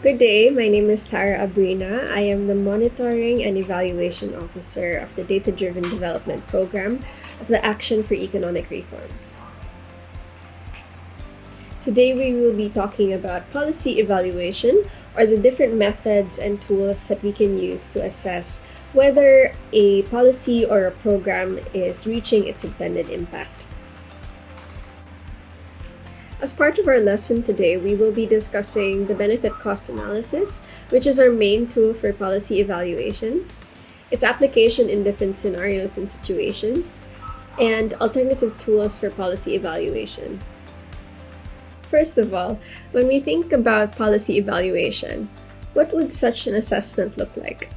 Good day, my name is Tara Abrina. I am the Monitoring and Evaluation Officer of the Data-Driven Development Program of the Action for Economic Reforms. Today we will be talking about policy evaluation, or the different methods and tools that we can use to assess whether a policy or a program is reaching its intended impact. As part of our lesson today, we will be discussing the benefit cost analysis, which is our main tool for policy evaluation, its application in different scenarios and situations, and alternative tools for policy evaluation. First of all, when we think about policy evaluation, what would such an assessment look like?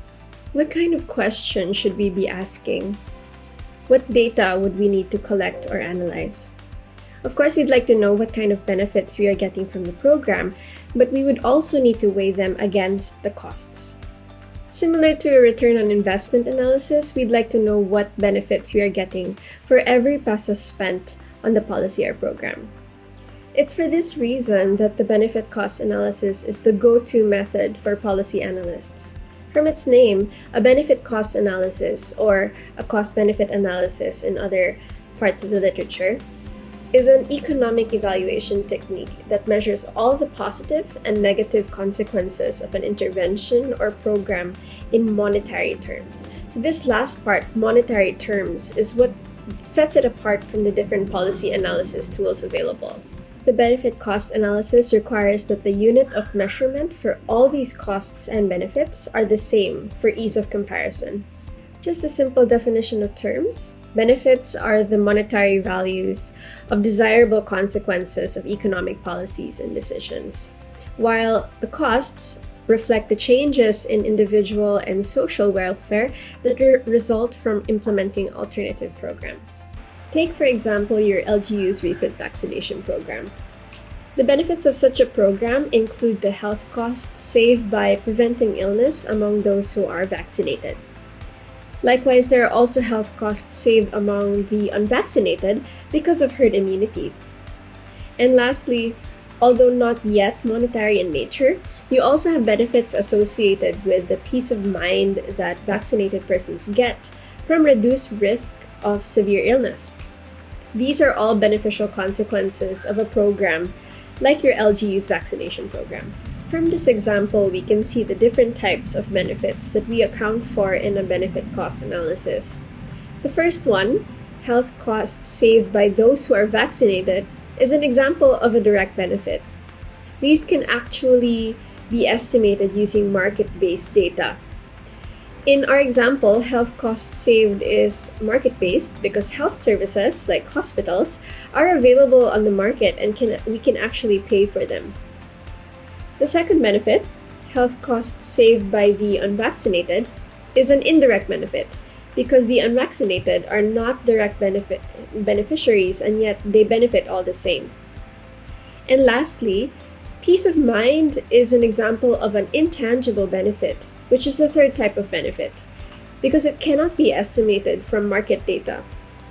What kind of question should we be asking? What data would we need to collect or analyze? Of course, we'd like to know what kind of benefits we are getting from the program, but we would also need to weigh them against the costs. Similar to a return on investment analysis, we'd like to know what benefits we are getting for every peso spent on the policy or program. It's for this reason that the benefit cost analysis is the go-to method for policy analysts. From its name, a benefit cost analysis, or a cost-benefit analysis in other parts of the literature, is an economic evaluation technique that measures all the positive and negative consequences of an intervention or program in monetary terms. So this last part, monetary terms, is what sets it apart from the different policy analysis tools available. The benefit cost analysis requires that the unit of measurement for all these costs and benefits are the same for ease of comparison. Just a simple definition of terms. Benefits are the monetary values of desirable consequences of economic policies and decisions, while the costs reflect the changes in individual and social welfare that result from implementing alternative programs. Take, for example, your LGU's recent vaccination program. The benefits of such a program include the health costs saved by preventing illness among those who are vaccinated. Likewise, there are also health costs saved among the unvaccinated because of herd immunity. And lastly, although not yet monetary in nature, you also have benefits associated with the peace of mind that vaccinated persons get from reduced risk of severe illness. These are all beneficial consequences of a program like your LGU's vaccination program. From this example, we can see the different types of benefits that we account for in a benefit cost analysis. The first one, health costs saved by those who are vaccinated, is an example of a direct benefit. These can actually be estimated using market-based data. In our example, health costs saved is market-based because health services, like hospitals, are available on the market and we can actually pay for them. The second benefit, health costs saved by the unvaccinated, is an indirect benefit because the unvaccinated are not direct beneficiaries and yet they benefit all the same. And lastly, peace of mind is an example of an intangible benefit, which is the third type of benefit, because it cannot be estimated from market data.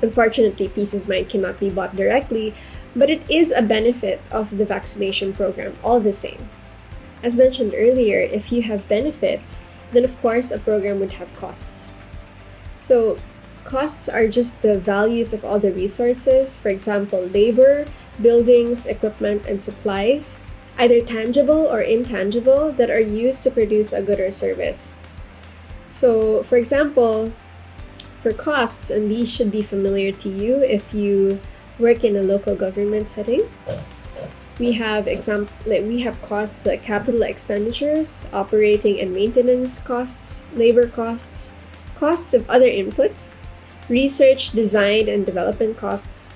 Unfortunately, peace of mind cannot be bought directly, but it is a benefit of the vaccination program all the same. As mentioned earlier, if you have benefits, then of course a program would have costs. So costs are just the values of all the resources, for example, labor, buildings, equipment, and supplies, either tangible or intangible, that are used to produce a good or service. So for example, for costs, and these should be familiar to you if you work in a local government setting, we have costs like capital expenditures, operating and maintenance costs, labor costs, costs of other inputs, research, design, and development costs,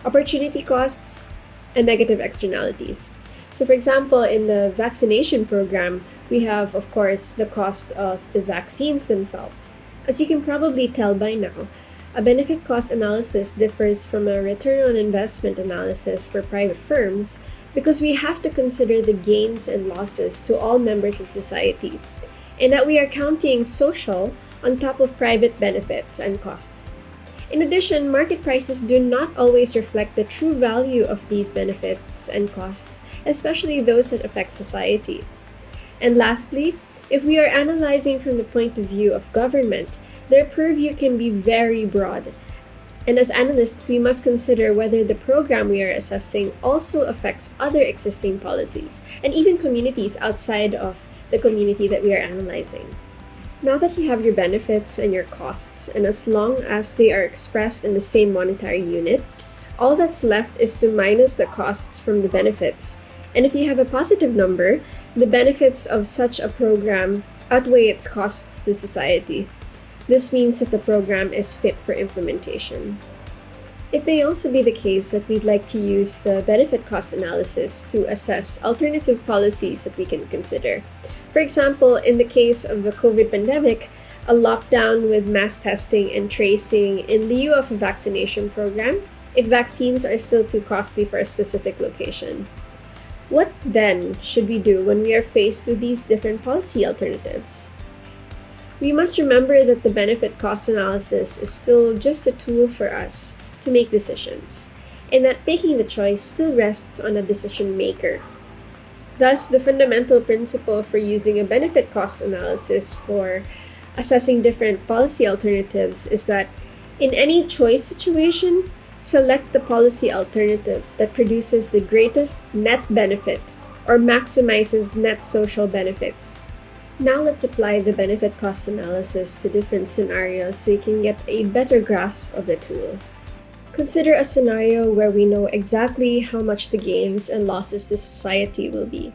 opportunity costs, and negative externalities. So for example, in the vaccination program, we have, of course, the cost of the vaccines themselves. As you can probably tell by now, a benefit cost analysis differs from a return on investment analysis for private firms because we have to consider the gains and losses to all members of society, and that we are counting social on top of private benefits and costs. In addition, market prices do not always reflect the true value of these benefits and costs, especially those that affect society. And lastly, if we are analyzing from the point of view of government, their purview can be very broad. And as analysts, we must consider whether the program we are assessing also affects other existing policies and even communities outside of the community that we are analyzing. Now that you have your benefits and your costs, and as long as they are expressed in the same monetary unit, all that's left is to minus the costs from the benefits. And if you have a positive number, the benefits of such a program outweigh its costs to society. This means that the program is fit for implementation. It may also be the case that we'd like to use the benefit cost analysis to assess alternative policies that we can consider. For example, in the case of the COVID pandemic, a lockdown with mass testing and tracing in lieu of a vaccination program if vaccines are still too costly for a specific location. What then should we do when we are faced with these different policy alternatives? We must remember that the benefit cost analysis is still just a tool for us to make decisions, and that making the choice still rests on a decision maker. Thus, the fundamental principle for using a benefit cost analysis for assessing different policy alternatives is that in any choice situation, select the policy alternative that produces the greatest net benefit or maximizes net social benefits. Now let's apply the benefit cost analysis to different scenarios so you can get a better grasp of the tool. Consider a scenario where we know exactly how much the gains and losses to society will be.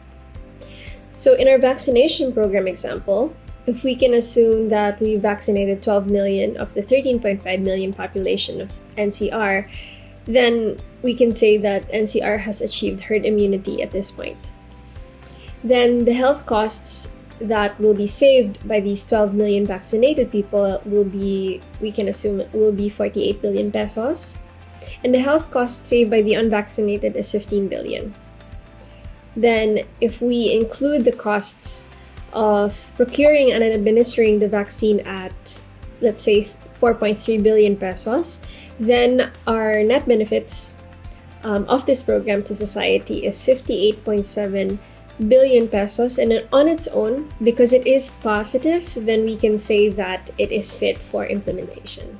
So in our vaccination program example, if we can assume that we vaccinated 12 million of the 13.5 million population of NCR, then we can say that NCR has achieved herd immunity at this point. Then the health costs that will be saved by these 12 million vaccinated people will be, we can assume, will be 48 billion pesos. And the health cost saved by the unvaccinated is 15 billion. Then if we include the costs of procuring and administering the vaccine at, let's say, 4.3 billion pesos, then our net benefits of this program to society is 58.7 billion pesos. And on its own, because it is positive, then we can say that it is fit for implementation.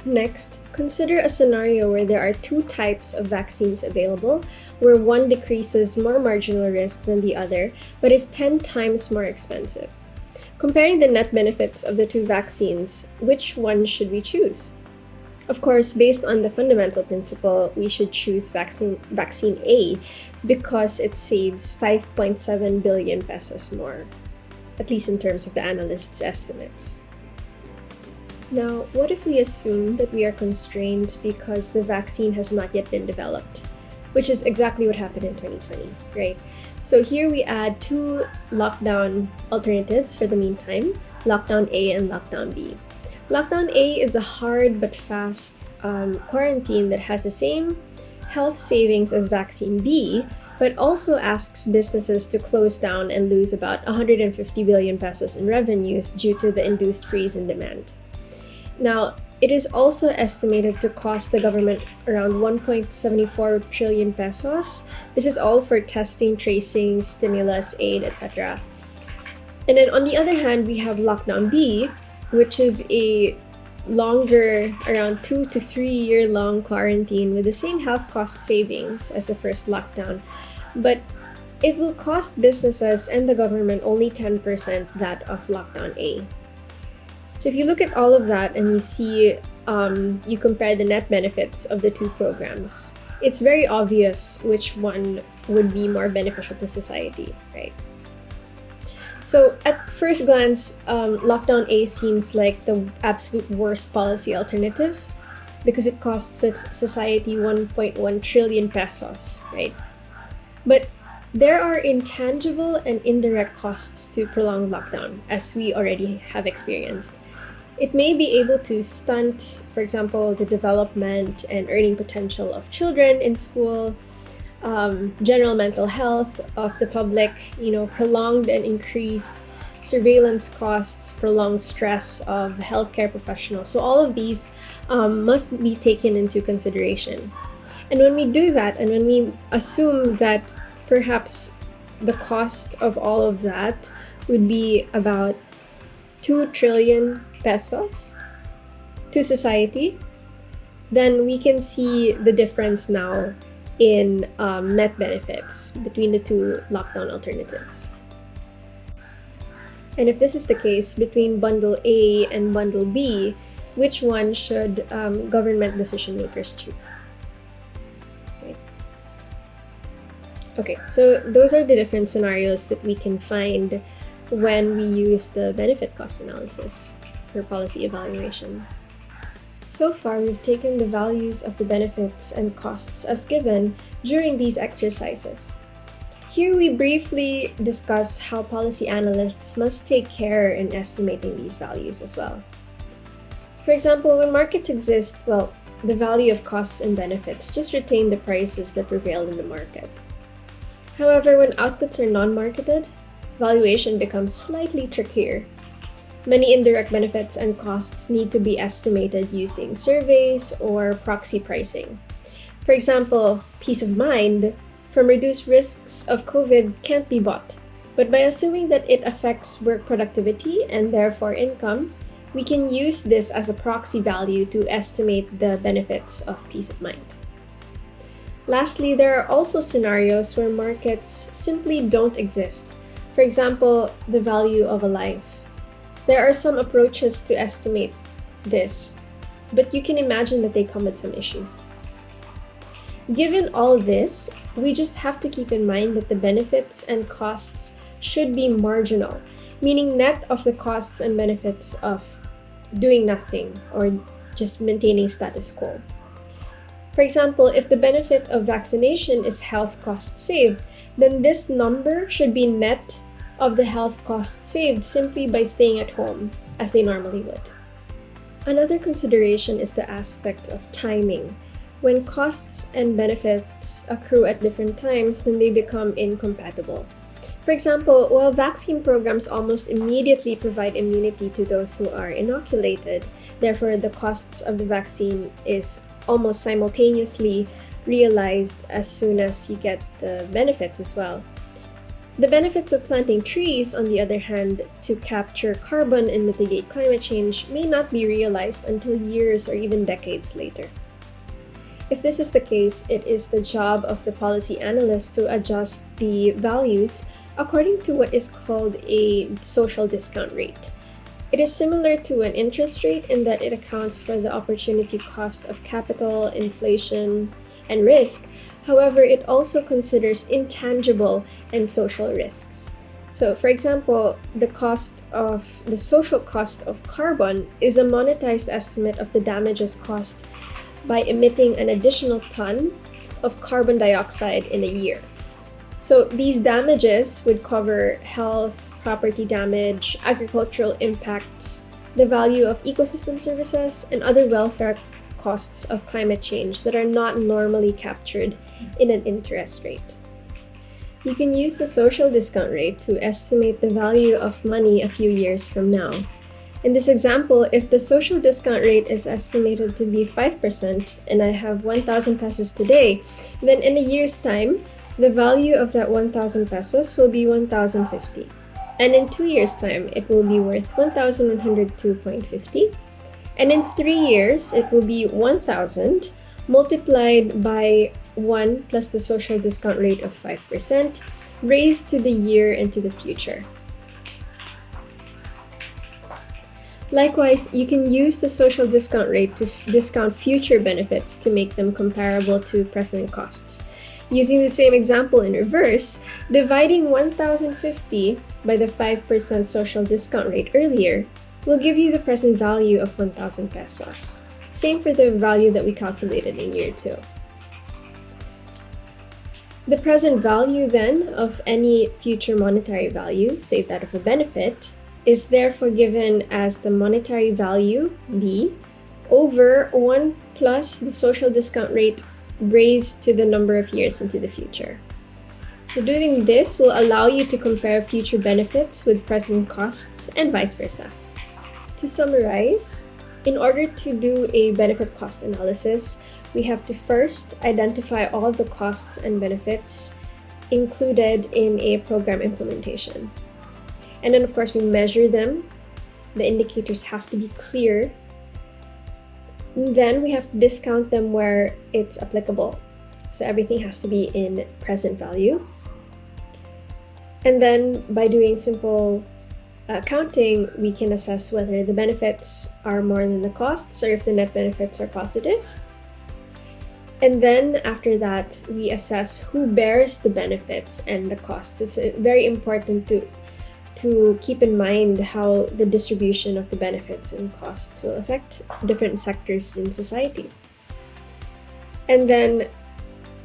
Next, consider a scenario where there are two types of vaccines available, where one decreases more marginal risk than the other, but is 10 times more expensive. Comparing the net benefits of the two vaccines, which one should we choose? Of course, based on the fundamental principle, we should choose vaccine A because it saves 5.7 billion pesos more, at least in terms of the analysts' estimates. Now, what if we assume that we are constrained because the vaccine has not yet been developed, which is exactly what happened in 2020, right? So here we add two lockdown alternatives for the meantime, lockdown A and lockdown B. Lockdown A is a hard but fast quarantine that has the same health savings as vaccine B, but also asks businesses to close down and lose about 150 billion pesos in revenues due to the induced freeze in demand. Now, it is also estimated to cost the government around 1.74 trillion pesos. This is all for testing, tracing, stimulus, aid, etc. And then on the other hand, we have lockdown B, which is a longer, around 2 to 3 year long quarantine with the same health cost savings as the first lockdown. But it will cost businesses and the government only 10% that of lockdown A. So if you look at all of that and you see, you compare the net benefits of the two programs, it's very obvious which one would be more beneficial to society, right? So at first glance, lockdown A seems like the absolute worst policy alternative because it costs society 1.1 trillion pesos, right? But there are intangible and indirect costs to prolonged lockdown, as we already have experienced. It may be able to stunt, for example, the development and earning potential of children in school, general mental health of the public, prolonged and increased surveillance costs, prolonged stress of healthcare professionals. So all of these must be taken into consideration. And when we do that, and when we assume that perhaps the cost of all of that would be about 2 trillion pesos to society, then we can see the difference now in net benefits between the two lockdown alternatives. And if this is the case between Bundle A and Bundle B, which one should government decision makers choose? Okay, so those are the different scenarios that we can find when we use the benefit cost analysis for policy evaluation. So far, we've taken the values of the benefits and costs as given during these exercises. Here we briefly discuss how policy analysts must take care in estimating these values as well. For example, when markets exist, well, the value of costs and benefits just retain the prices that prevail in the market. However, when outputs are non-marketed, valuation becomes slightly trickier. Many indirect benefits and costs need to be estimated using surveys or proxy pricing. For example, peace of mind from reduced risks of COVID can't be bought, but by assuming that it affects work productivity and therefore income, we can use this as a proxy value to estimate the benefits of peace of mind. Lastly, there are also scenarios where markets simply don't exist. For example, the value of a life. There are some approaches to estimate this, but you can imagine that they come with some issues. Given all this, we just have to keep in mind that the benefits and costs should be marginal, meaning net of the costs and benefits of doing nothing or just maintaining status quo. For example, if the benefit of vaccination is health costs saved, then this number should be net of the health costs saved simply by staying at home, as they normally would. Another consideration is the aspect of timing. When costs and benefits accrue at different times, then they become incompatible. For example, while vaccine programs almost immediately provide immunity to those who are inoculated, therefore the costs of the vaccine is almost simultaneously realized as soon as you get the benefits as well. The benefits of planting trees, on the other hand, to capture carbon and mitigate climate change may not be realized until years or even decades later. If this is the case, it is the job of the policy analyst to adjust the values according to what is called a social discount rate. It is similar to an interest rate in that it accounts for the opportunity cost of capital, inflation, and risk. However, it also considers intangible and social risks. So, for example, the social cost of carbon is a monetized estimate of the damages caused by emitting an additional ton of carbon dioxide in a year. So these damages would cover health, property damage, agricultural impacts, the value of ecosystem services, and other welfare costs of climate change that are not normally captured in an interest rate. You can use the social discount rate to estimate the value of money a few years from now. In this example, if the social discount rate is estimated to be 5% and I have 1,000 pesos today, then in a year's time, the value of that 1,000 pesos will be 1,050. And in 2 years' time, it will be worth 1,102.50. And in 3 years, it will be 1,000 multiplied by 1 plus the social discount rate of 5%, raised to the year and to the future. Likewise, you can use the social discount rate to discount future benefits to make them comparable to present costs. Using the same example in reverse, dividing 1,050 by the 5% social discount rate earlier will give you the present value of 1,000 pesos. Same for the value that we calculated in year 2. The present value then of any future monetary value, say that of a benefit, is therefore given as the monetary value, B, over 1 plus the social discount rate raised to the number of years into the future. So doing this will allow you to compare future benefits with present costs and vice versa. To summarize, in order to do a benefit cost analysis, we have to first identify all the costs and benefits included in a program implementation. And then, of course, we measure them. The indicators have to be clear. And then we have to discount them where it's applicable. So everything has to be in present value. And then by doing simple counting, we can assess whether the benefits are more than the costs or if the net benefits are positive. And then after that, we assess who bears the benefits and the costs. It's very important to keep in mind how the distribution of the benefits and costs will affect different sectors in society. And then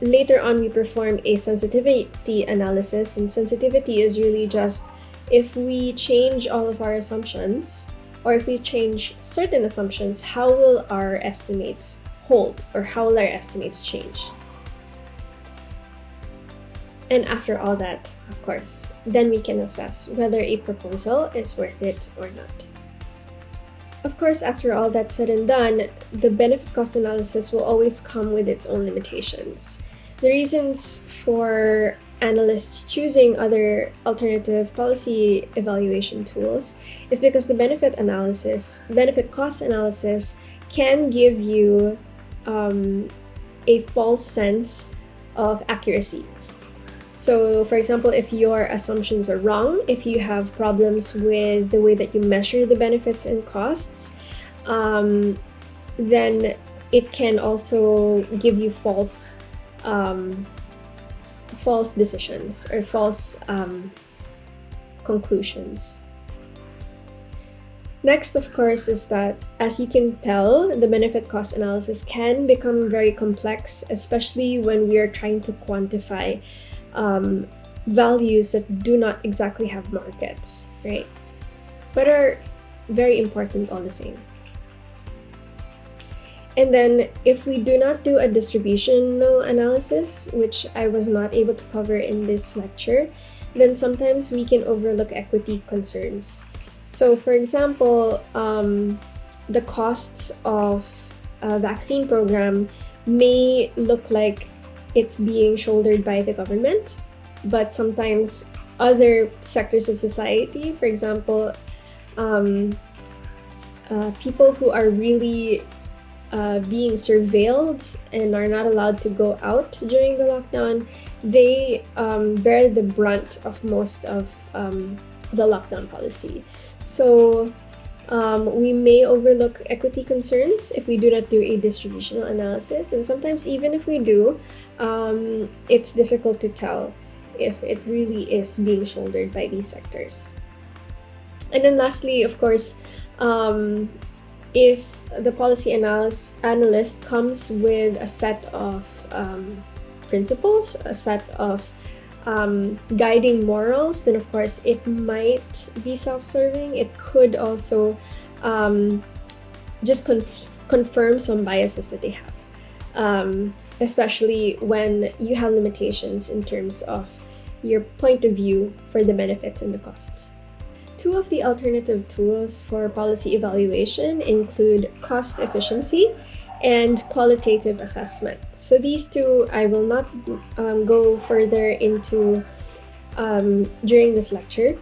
later on, we perform a sensitivity analysis, and sensitivity is really just if we change all of our assumptions, or if we change certain assumptions, how will our estimates hold, or how will our estimates change? And after all that, of course, then we can assess whether a proposal is worth it or not. Of course, after all that's said and done, the benefit cost analysis will always come with its own limitations. The reasons for analysts choosing other alternative policy evaluation tools is because the benefit cost analysis can give you a false sense of accuracy. So, for example, if your assumptions are wrong, if you have problems with the way that you measure the benefits and costs, then it can also give you false decisions or false conclusions. Next, of course, is that, as you can tell, the benefit cost analysis can become very complex, especially when we are trying to quantify values that do not exactly have markets, right? But are very important all the same. And then if we do not do a distributional analysis, which I was not able to cover in this lecture, then sometimes we can overlook equity concerns. So for example, the costs of a vaccine program may look like it's being shouldered by the government, but sometimes other sectors of society, for example, people who are really being surveilled and are not allowed to go out during the lockdown, they bear the brunt of most of the lockdown policy. So we may overlook equity concerns if we do not do a distributional analysis, and sometimes even if we do, it's difficult to tell if it really is being shouldered by these sectors. And then lastly, of course, if the policy analyst comes with a set of principles, a set of guiding morals, then of course it might be self-serving. It could also just confirm some biases that they have, especially when you have limitations in terms of your point of view for the benefits and the costs. Two of the alternative tools for policy evaluation include cost efficiency and qualitative assessment. So these two I will not go further into during this lecture.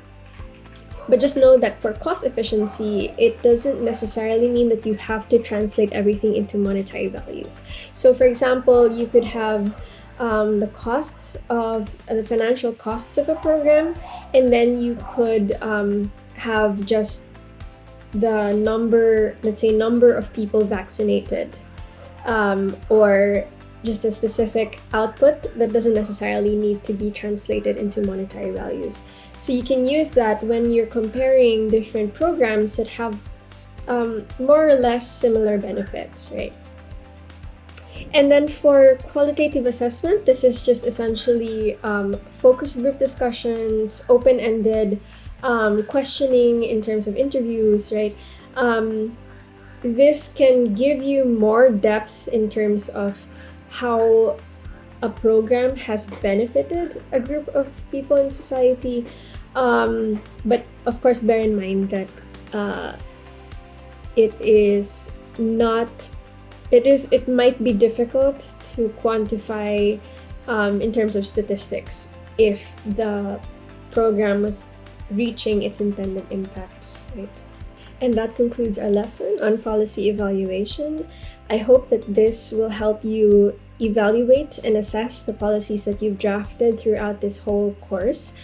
But just know that for cost efficiency, it doesn't necessarily mean that you have to translate everything into monetary values. So for example, you could have the costs of the financial costs of a program, and then you could have just the number, let's say number of people vaccinated, or just a specific output that doesn't necessarily need to be translated into monetary values. So you can use that when you're comparing different programs that have more or less similar benefits, right? And then for qualitative assessment, this is just essentially focus group discussions, open-ended questioning in terms of interviews, right? This can give you more depth in terms of how a program has benefited a group of people in society. But of course, bear in mind that it might be difficult to quantify in terms of statistics if the program was reaching its intended impacts, right? And that concludes our lesson on policy evaluation. I hope that this will help you evaluate and assess the policies that you've drafted throughout this whole course,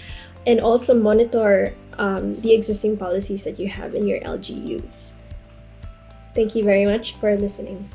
and also monitor the existing policies that you have in your LGUs. Thank you very much for listening.